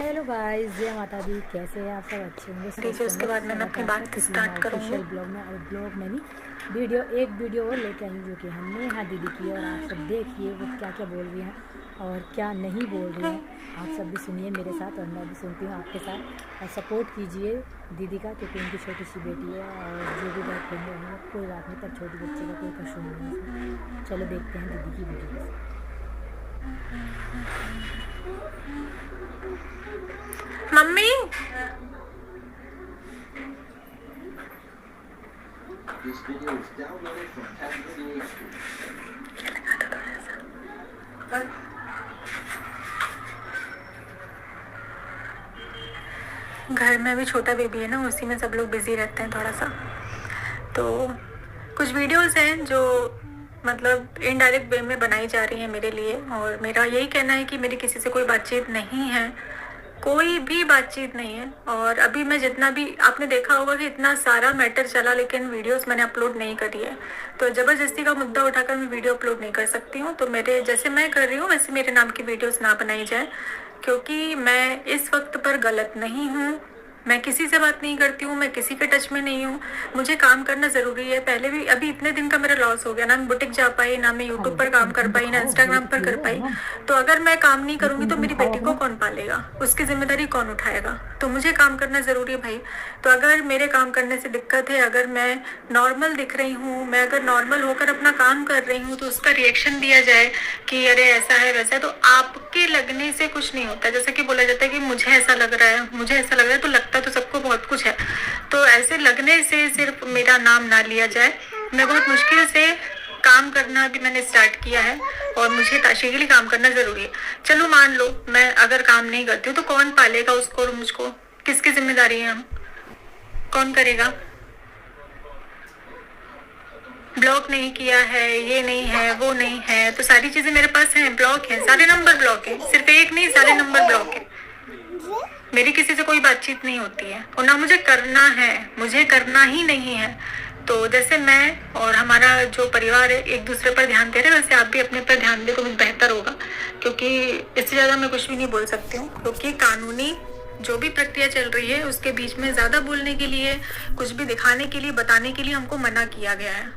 Hello guys, जय माता दी। कैसे हैं आप सब? अच्छे होंगे। दीजिए, उसके बाद मैं अपनी बात स्टार्ट करूँगी। ऑफिशियल ब्लॉग में और ब्लॉग में नहीं, एक वीडियो और लेके आई हूँ जो कि हमने यहाँ दीदी की है। और आप सब देखिए वो क्या क्या बोल रही हैं और क्या नहीं बोल रही हैं। आप सब भी सुनिए मेरे साथ और मैं भी सुनती हूँ आपके साथ। और सपोर्ट कीजिए दीदी का, क्योंकि उनकी छोटी सी बेटी है और जो भी बात कहेंगे होंगे कोई बात नहीं, पर छोटी बच्चे का कोई कसूर नहीं है। चलो देखते हैं दीदी की video. Mummy, This video is downloaded from Patrick घर में अभी छोटा बेबी है ना, उसी में सब लोग बिजी रहते हैं थोड़ा सा। तो कुछ वीडियोस हैं जो मतलब इनडायरेक्ट वे में बनाई जा रही हैं मेरे लिए, और मेरा यही कहना है कि मेरी किसी से कोई बातचीत नहीं है, कोई भी बातचीत नहीं है। और अभी मैं जितना भी आपने देखा होगा कि इतना सारा मैटर चला, लेकिन वीडियोस मैंने अपलोड नहीं करी है। तो ज़बरदस्ती का मुद्दा उठाकर मैं वीडियो अपलोड नहीं कर सकती हूँ। तो मेरे जैसे मैं कर रही हूँ वैसे मेरे नाम की वीडियोस ना बनाई जाए, क्योंकि मैं इस वक्त पर गलत नहीं हूँ। मैं किसी से बात नहीं करती हूँ, मैं किसी के टच में नहीं हूँ। मुझे काम करना ज़रूरी है। पहले भी अभी इतने दिन का मेरा लॉस हो गया ना, मैं बुटीक जा पाई ना, मैं यूट्यूब पर काम कर पाई ना, इंस्टाग्राम पर कर पाई। तो अगर मैं काम नहीं करूँगी तो मेरी बेटी को कौन पालेगा, उसकी जिम्मेदारी कौन उठाएगा? तो मुझे काम करना ज़रूरी है भाई। तो अगर मेरे काम करने से दिक्कत है, अगर मैं नॉर्मल दिख रही हूँ, मैं अगर नॉर्मल होकर अपना काम कर रही हूँ, तो उसका रिएक्शन दिया जाए कि अरे ऐसा है वैसा है, तो आपके लगने से कुछ नहीं होता। जैसे कि बोला जाता है कि मुझे ऐसा लग रहा है, मुझे ऐसा लग रहा है, तो लगता तो सबको बहुत कुछ है। तो ऐसे लगने से सिर्फ मेरा नाम ना लिया जाए। मैं बहुत मुश्किल से काम करना अभी मैंने स्टार्ट किया है और मुझे ताशी के लिए काम करना ज़रूरी है। चलो मान लो मैं अगर काम नहीं करती हूँ तो कौन पालेगा उसको और मुझको? किसकी जिम्मेदारी है? हम कौन करेगा? ब्लॉक नहीं किया है, ये नहीं है, वो नहीं है, तो सारी चीज़ें मेरे पास हैं, ब्लॉक है, सारे नंबर ब्लॉक है, सिर्फ एक नहीं सारे नंबर ब्लॉक है। मेरी किसी से कोई बातचीत नहीं होती है और ना मुझे करना है, मुझे करना ही नहीं है। तो जैसे मैं और हमारा जो परिवार है एक दूसरे पर ध्यान दे रहे हैं, वैसे आप भी अपने पर ध्यान दे तो मुझे बेहतर होगा, क्योंकि इससे ज़्यादा मैं कुछ भी नहीं बोल सकती हूँ। क्योंकि कानूनी जो भी प्रक्रिया चल रही है उसके बीच में ज़्यादा बोलने के लिए, कुछ भी दिखाने के लिए, बताने के लिए हमको मना किया गया है।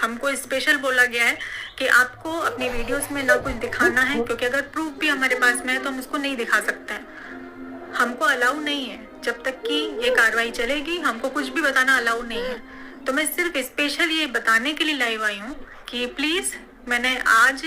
हमको स्पेशल बोला गया है कि आपको अपनी वीडियोस में ना कुछ दिखाना है, क्योंकि अगर प्रूफ भी हमारे पास में है तो हम उसको नहीं दिखा सकते हैं। हमको अलाउ नहीं है, जब तक कि ये कार्रवाई चलेगी हमको कुछ भी बताना अलाउ नहीं है। तो मैं सिर्फ स्पेशल ये बताने के लिए लाइव आई हूँ कि प्लीज़, मैंने आज,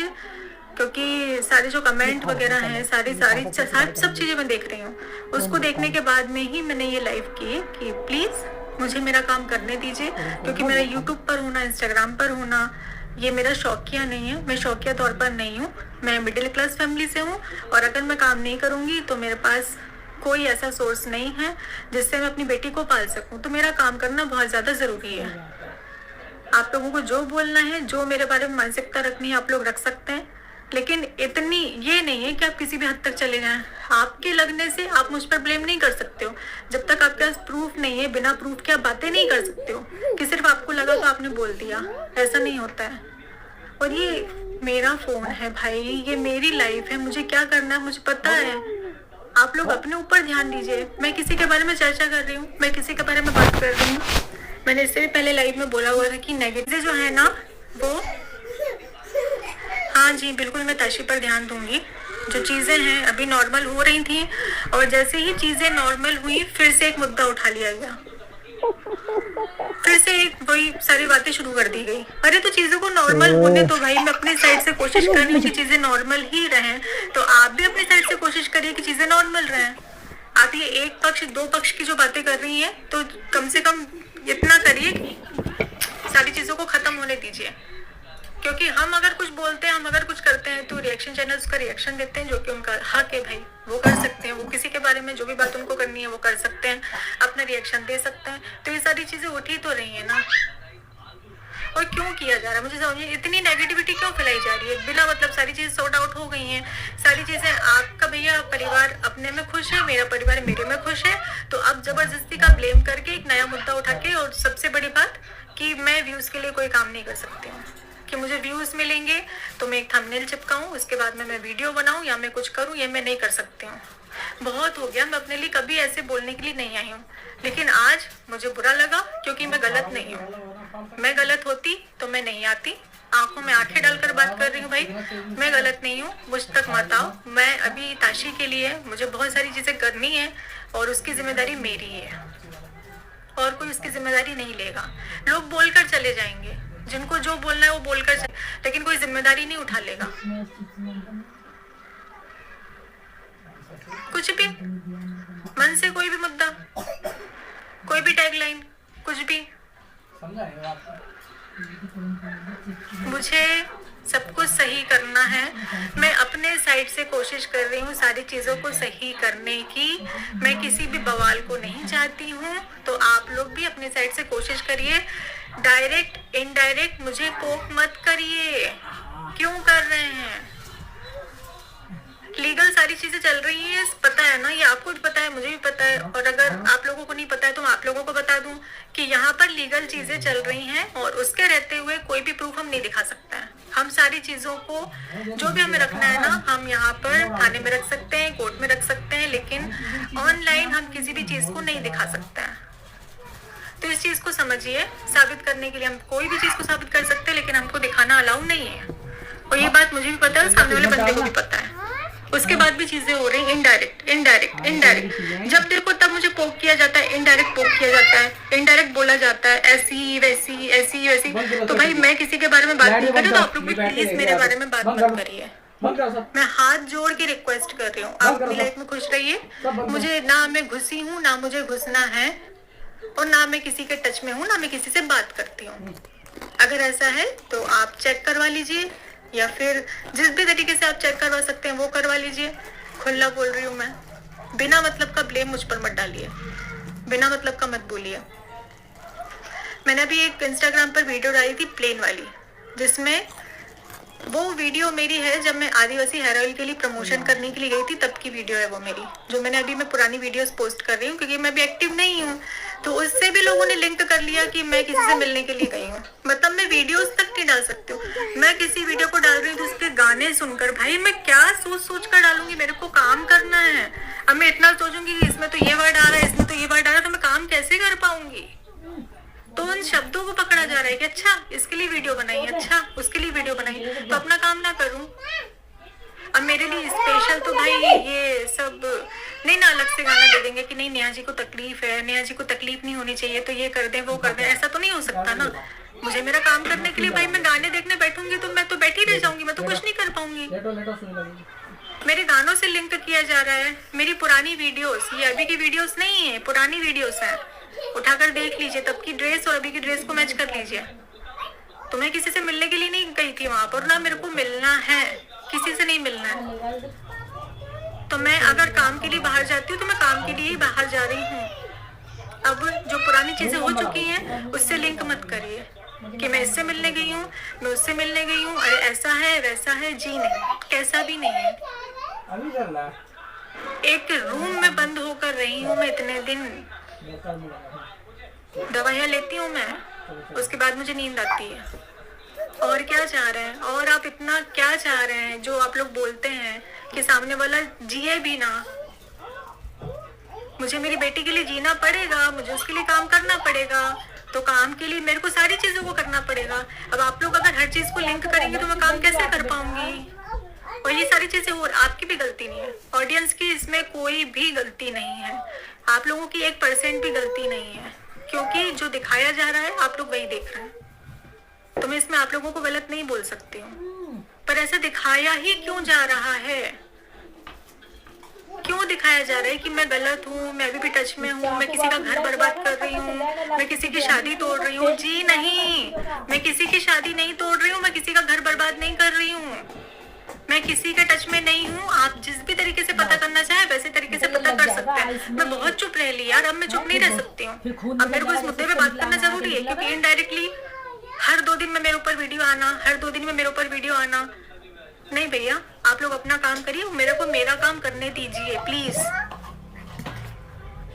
क्योंकि सारे जो कमेंट वगैरह हैं, सारी सब चीज़ें मैं देख रही हूँ, उसको देखने के बाद में ही मैंने ये लाइव की है कि प्लीज़ मुझे मेरा काम करने दीजिए। क्योंकि मेरा यूट्यूब पर होना, इंस्टाग्राम पर होना, ये मेरा शौकिया नहीं है, मैं शौकिया तौर पर नहीं हूँ। मैं मिडिल क्लास फैमिली से हूँ और अगर मैं काम नहीं करूँगी तो मेरे पास कोई ऐसा सोर्स नहीं है जिससे मैं अपनी बेटी को पाल सकूं। तो मेरा काम करना बहुत ज़्यादा ज़रूरी है। आप लोगों को जो बोलना है, जो मेरे बारे में मानसिकता रखनी है, आप लोग रख सकते हैं, लेकिन इतनी ये नहीं है कि आप किसी भी हद तक चले जाएं। आपके लगने से आप मुझ पर ब्लेम नहीं कर सकते हो। जब तक आपके पास प्रूफ नहीं है, बिना प्रूफ के आप बातें नहीं कर सकते हो कि सिर्फ आपको लगा तो आपने बोल दिया। ऐसा नहीं होता है। और ये मेरा फ़ोन है भाई, ये मेरी लाइफ है, मुझे क्या करना है मुझे पता है। आप लोग अपने ऊपर ध्यान दीजिए। मैं किसी के बारे में चर्चा कर रही हूँ, मैं किसी के बारे में बात कर रही हूँ। मैंने इससे भी पहले लाइव में बोला हुआ था कि नेगेटिव जो है ना वो, हाँ जी बिल्कुल, मैं ताशी पर ध्यान दूंगी। जो चीज़ें हैं अभी नॉर्मल हो रही थी और जैसे ही चीज़ें नॉर्मल हुई फिर से एक मुद्दा उठा लिया गया, फिर से एक वही सारी बातें शुरू कर दी गई। अरे तो चीज़ों को नॉर्मल होने तो भाई, मैं अपनी साइड से कोशिश कर रही हूँ कि चीज़ें नॉर्मल ही रहें, तो आप भी अपनी साइड से कोशिश करिए कि चीज़ें नॉर्मल रहें। आप ये एक पक्ष दो पक्ष की जो बातें कर रही हैं, तो कम से कम इतना करिए कि सारी चीज़ों को ख़त्म होने दीजिए। क्योंकि हम अगर कुछ बोलते हैं, हम अगर कुछ करते हैं तो रिएक्शन चैनल उसका रिएक्शन देते हैं, जो कि उनका हक है भाई, वो कर सकते हैं। वो किसी के बारे में जो भी बात उनको करनी है वो कर सकते हैं, अपना रिएक्शन दे सकते हैं। तो ये सारी चीज़ें उठी तो रही है ना, और क्यों किया जा रहा है मुझे समझिए। इतनी नेगेटिविटी क्यों फैलाई जा रही है बिना मतलब? सारी चीज़ें सॉर्ट आउट हो गई हैं, सारी चीज़ें, आपका भैया परिवार अपने में खुश है, मेरा परिवार मेरे में खुश है। तो अब जबरदस्ती का ब्लेम करके एक नया मुद्दा उठा के, और सबसे बड़ी बात कि मैं व्यूज़ के लिए कोई काम नहीं कर सकती हूँ, कि मुझे व्यूज़ मिलेंगे तो मैं एक थंबनेल चिपकाऊँ, उसके बाद में मैं वीडियो बनाऊँ या मैं कुछ करूँ, ये मैं नहीं कर सकती हूँ। बहुत हो गया, मैं अपने लिए कभी ऐसे बोलने के लिए नहीं आई हूँ, लेकिन आज मुझे बुरा लगा क्योंकि मैं गलत नहीं हूँ। मैं गलत होती तो मैं नहीं आती, आंखों में आंखें डालकर बात कर रही हूँ भाई, मैं गलत नहीं हूँ, मुझ तक मत आओ। मैं अभी ताशी के लिए मुझे बहुत सारी चीज़ें करनी है और उसकी जिम्मेदारी मेरी है और कोई उसकी जिम्मेदारी नहीं लेगा। लोग बोलकर चले जाएंगे, जिनको जो बोलना है वो बोलकर चले, लेकिन कोई जिम्मेदारी नहीं उठा लेगा। कुछ भी मन से कोई भी मुद्दा, कोई भी टैगलाइन, कुछ भी, मुझे सब कुछ सही करना है। मैं अपने साइड से कोशिश कर रही हूँ सारी चीज़ों को सही करने की। मैं किसी भी बवाल को नहीं चाहती हूँ, तो आप लोग भी अपने साइड से कोशिश करिए। डायरेक्ट इनडायरेक्ट मुझे पोक मत करिए। क्यों कर रहे हैं? लीगल सारी चीजें चल रही है, पता है ना, ये आपको भी पता है, मुझे भी पता है, और अगर आप लोगों को नहीं पता है तो मैं आप लोगों को बता दूं कि यहाँ पर लीगल चीजें चल रही हैं और उसके रहते हुए कोई भी प्रूफ हम नहीं दिखा सकता है। हम सारी चीजों को जो भी हमें रखना है ना, हम यहाँ पर थाने में रख सकते हैं, कोर्ट में रख सकते हैं, लेकिन ऑनलाइन हम किसी भी चीज को नहीं दिखा सकते हैं। तो इस चीज को समझिए। साबित करने के लिए हम कोई भी चीज को साबित कर सकते हैं, लेकिन हमको दिखाना अलाउ नहीं है, और ये बात मुझे भी पता है, सामने वाले बंदे को भी पता है। उसके बाद भी चीजें हो रही इनडायरेक्ट इनडायरेक्ट इनडायरेक्ट। जब देखो तब मुझे पोक किया जाता है, इनडायरेक्ट पोक किया जाता है, इनडायरेक्ट बोला जाता है, ऐसी वैसी ऐसी वैसी। तो भाई मैं किसी के बारे में बात नहीं कर रही, तो आप लोग भी प्लीज मेरे बारे में बात मत करिए। मैं हाथ जोड़ के रिक्वेस्ट कर रही हूँ, आप अपनी लाइफ में खुश रहिए। मुझे ना मैं घुसी हूँ, ना मुझे घुसना है, और ना मैं किसी के टच में हूँ, ना मैं किसी से बात करती हूँ। अगर ऐसा है तो आप चेक करवा लीजिए, या फिर जिस भी तरीके से आप चेक करवा सकते हैं वो करवा लीजिए। खुला बोल रही हूँ मैं, बिना मतलब का ब्लेम मुझ पर मत डालिए, बिना मतलब का मत बोलिए। मैंने अभी एक इंस्टाग्राम पर वीडियो डाली थी प्लेन वाली, जिसमें वो वीडियो मेरी है जब मैं आदिवासी हेयर ऑयल के लिए प्रमोशन करने के लिए गई थी, तब की वीडियो है वो मेरी, जो मैंने अभी मैं पुरानी वीडियोस पोस्ट कर रही हूँ क्योंकि मैं भी एक्टिव नहीं हूँ। तो उससे भी लोगों ने लिंक कर लिया कि मैं किसी से मिलने के लिए गई हूँ। मतलब मैं वीडियोस तक नहीं डाल सकती हूँ। मैं किसी वीडियो को डाल रही हूँ तो उसके गाने सुनकर, भाई मैं क्या सोच सोच कर डालूंगी? मेरे को काम करना है। अब मैं इतना सोचूंगी कि इसमें तो ये वर्ड आ रहा है, इसमें तो ये वर्ड आ रहा है, तो मैं काम कैसे कर पाऊंगी? तो उन शब्दों को पकड़ा जा रहा है कि अच्छा इसके लिए वीडियो बनाई, अच्छा उसके लिए वीडियो बनाई, तो अपना काम ना करूं। अब मेरे लिए स्पेशल तो भाई ये सब नहीं ना, अलग से गाना दे देंगे कि नहीं नेहा जी को तकलीफ है, नेहा जी को तकलीफ नहीं होनी चाहिए, तो ये कर दें वो कर दें, ऐसा तो नहीं हो सकता ना। मुझे मेरा काम करने के लिए भाई मैं गाने देखने बैठूंगी तो मैं तो बैठी रह जाऊंगी, मैं तो कुछ नहीं कर पाऊंगी। मेरे गानों से लिंक किया जा रहा है, मेरी पुरानी वीडियोस, ये अभी की वीडियोस नहीं है, पुरानी वीडियोस है, उठाकर देख लीजिए, तब की ड्रेस और अभी की ड्रेस को मैच कर लीजिए। तो मैं किसी से मिलने के लिए नहीं गई थी वहां पर, ना मेरे को मिलना है, किसी से नहीं मिलना है। तो मैं अगर काम के लिए बाहर जाती हूँ तो मैं काम के लिए ही बाहर जा रही हूँ। अब जो पुरानी चीजें हो चुकी हैं उससे लिंक मत करिए कि मैं इससे मिलने गई हूँ, मैं उससे मिलने गई हूँ, अरे ऐसा है वैसा है। जी नहीं, कैसा भी नहीं है। एक रूम में बंद होकर रही हूँ मैं इतने दिन, दवाइयाँ लेती हूँ मैं, उसके बाद मुझे नींद आती है। और क्या चाह रहे हैं? और आप इतना क्या चाह रहे हैं जो आप लोग बोलते हैं कि सामने वाला जिए भी ना? मुझे मेरी बेटी के लिए जीना पड़ेगा, मुझे उसके लिए काम करना पड़ेगा, तो काम के लिए मेरे को सारी चीजों को करना पड़ेगा। अब आप लोग अगर हर चीज को लिंक करेंगे तो मैं काम कैसे कर पाऊंगी? और ये सारी चीजें हो, आपकी भी गलती नहीं है, ऑडियंस की इसमें कोई भी गलती नहीं है, आप लोगों की 1% भी गलती नहीं है, क्योंकि जो दिखाया जा रहा है आप लोग वही देख रहे हैं। तो मैं इसमें आप लोगों को गलत नहीं बोल सकती हूँ, पर ऐसा दिखाया ही क्यों जा रहा है? क्यों दिखाया जा रहा है कि मैं गलत हूँ, मैं अभी भी टच में हूँ, मैं किसी का घर बर्बाद कर रही हूँ, मैं किसी की शादी तोड़ रही हूँ? जी नहीं, मैं किसी की शादी नहीं तोड़ रही हूँ, मैं किसी का घर बर्बाद नहीं कर रही हूँ, मैं किसी के टच में नहीं हूँ। आप जिस भी तरीके से पता करना चाहे वैसे तरीके से पता कर सकते हैं। मैं बहुत चुप रह ली यार, अब मैं चुप नहीं रह सकती हूँ। अब मेरे को इस मुद्दे पे बात करना जरूरी है, क्योंकि इनडायरेक्टली हर 2 दिन में मेरे ऊपर वीडियो आना, हर 2 दिन में मेरे ऊपर वीडियो आना, नहीं भैया, आप लोग अपना काम करिए, मेरे को मेरा काम करने दीजिए प्लीज।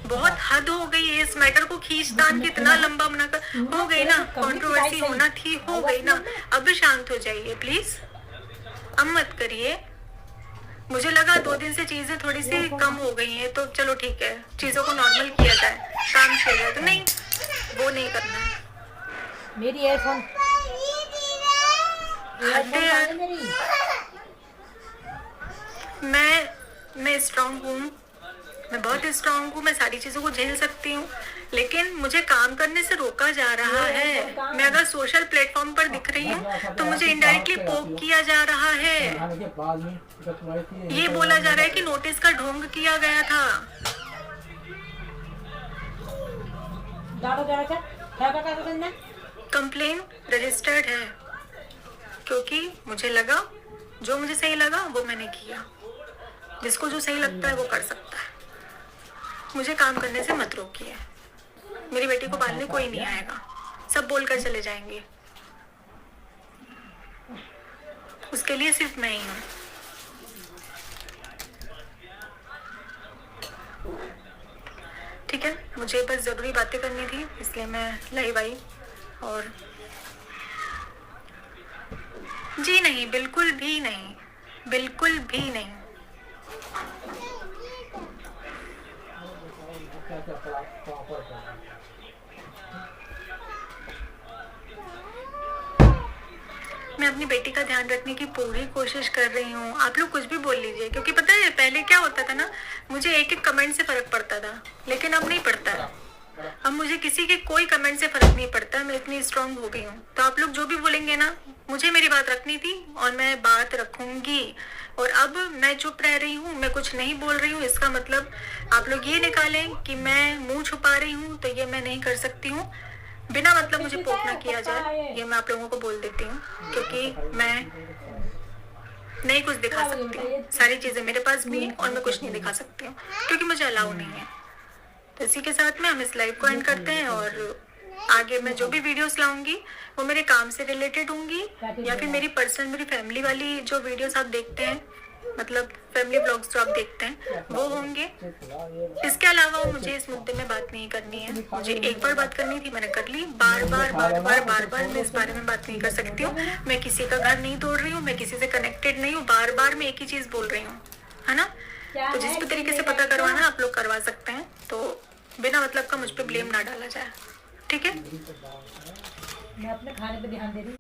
बहुत हद हो गई है इस मैटर को खींचतान कितना लंबा बनाकर। हो गई ना, कंट्रोवर्सी होना थी, हो गई ना, अब शांत हो जाइए प्लीज, अब मत करिए। मुझे लगा 2 दिन से चीजें थोड़ी सी कम हो गई हैं, तो चलो ठीक है, चीजों को नॉर्मल किया जाए, काम किया जाए। तो नहीं, वो नहीं करना है। मेरी ईयरफोन हटे यार, मेरी। मैं स्ट्रांग हूँ, मैं बहुत स्ट्रांग हूँ, मैं सारी चीज़ों को झेल सकती हूँ, लेकिन मुझे काम करने से रोका जा रहा है। मैं अगर सोशल प्लेटफॉर्म पर दिख रही हूँ तो मुझे इनडायरेक्टली पोक किया जा रहा है। ये बोला जा रहा है कि नोटिस का ढोंग किया गया था। कंप्लेन रजिस्टर्ड है, क्योंकि मुझे लगा, जो मुझे सही लगा वो मैंने किया। जिसको जो सही लगता है वो कर सकता है। मुझे काम करने से मत रोकिए। मेरी बेटी को पालने कोई नहीं आएगा, सब बोलकर चले जाएंगे। उसके लिए सिर्फ मैं ही हूँ। ठीक है, मुझे बस ज़रूरी बातें करनी थी, इसलिए मैं लाइव आई। और जी नहीं, बिल्कुल भी नहीं, बिल्कुल भी नहीं। मैं अपनी बेटी का ध्यान रखने की पूरी कोशिश कर रही हूँ। आप लोग कुछ भी बोल लीजिए, क्योंकि पता है पहले क्या होता था ना, मुझे एक एक कमेंट से फर्क पड़ता था, लेकिन अब नहीं पड़ता है। अब मुझे किसी के कोई कमेंट से फर्क नहीं पड़ता, मैं इतनी स्ट्रांग हो गई हूँ। तो आप लोग जो भी बोलेंगे ना, मुझे मेरी बात रखनी थी और मैं बात रखूंगी। और अब मैं चुप रह रही हूँ, मैं कुछ नहीं बोल रही हूँ, इसका मतलब आप लोग ये निकालें कि मैं मुंह छुपा रही हूँ, तो ये मैं नहीं कर सकती हूँ। बिना मतलब मुझे पोक ना किया जाए, ये मैं आप लोगों को बोल देती हूँ, क्योंकि मैं नहीं कुछ दिखा सकती हूँ। सारी चीज़ें मेरे पास भी हैं और मैं कुछ नहीं दिखा सकती हूँ, क्योंकि मुझे अलाउ नहीं है। तो इसी के साथ में हम इस लाइव को एंड करते हैं, और आगे मैं जो भी वीडियोस लाऊंगी वो मेरे काम से रिलेटेड होंगी, या फिर मेरी पर्सनल, मेरी फैमिली वाली जो वीडियोस आप देखते हैं, मतलब फैमिली व्लॉग्स जो आप देखते हैं, वो होंगे। इसके अलावा मुझे इस मुद्दे में बात नहीं करनी है। मुझे एक बार बात करनी थी, मैंने कर ली। बार बार मैं इस बारे में बात नहीं कर सकती हूँ। मैं किसी का घर नहीं तोड़ रही हूँ, मैं किसी से कनेक्टेड नहीं हूँ। बार बार मैं एक ही चीज़ बोल रही हूँ, है ना। तो जिस भी तरीके से पता करवाना आप लोग करवा सकते हैं, तो बिना मतलब का मुझ पर ब्लेम ना डाला जाए, ठीक है। मैं अपने खाने पे ध्यान दे रही हूँ।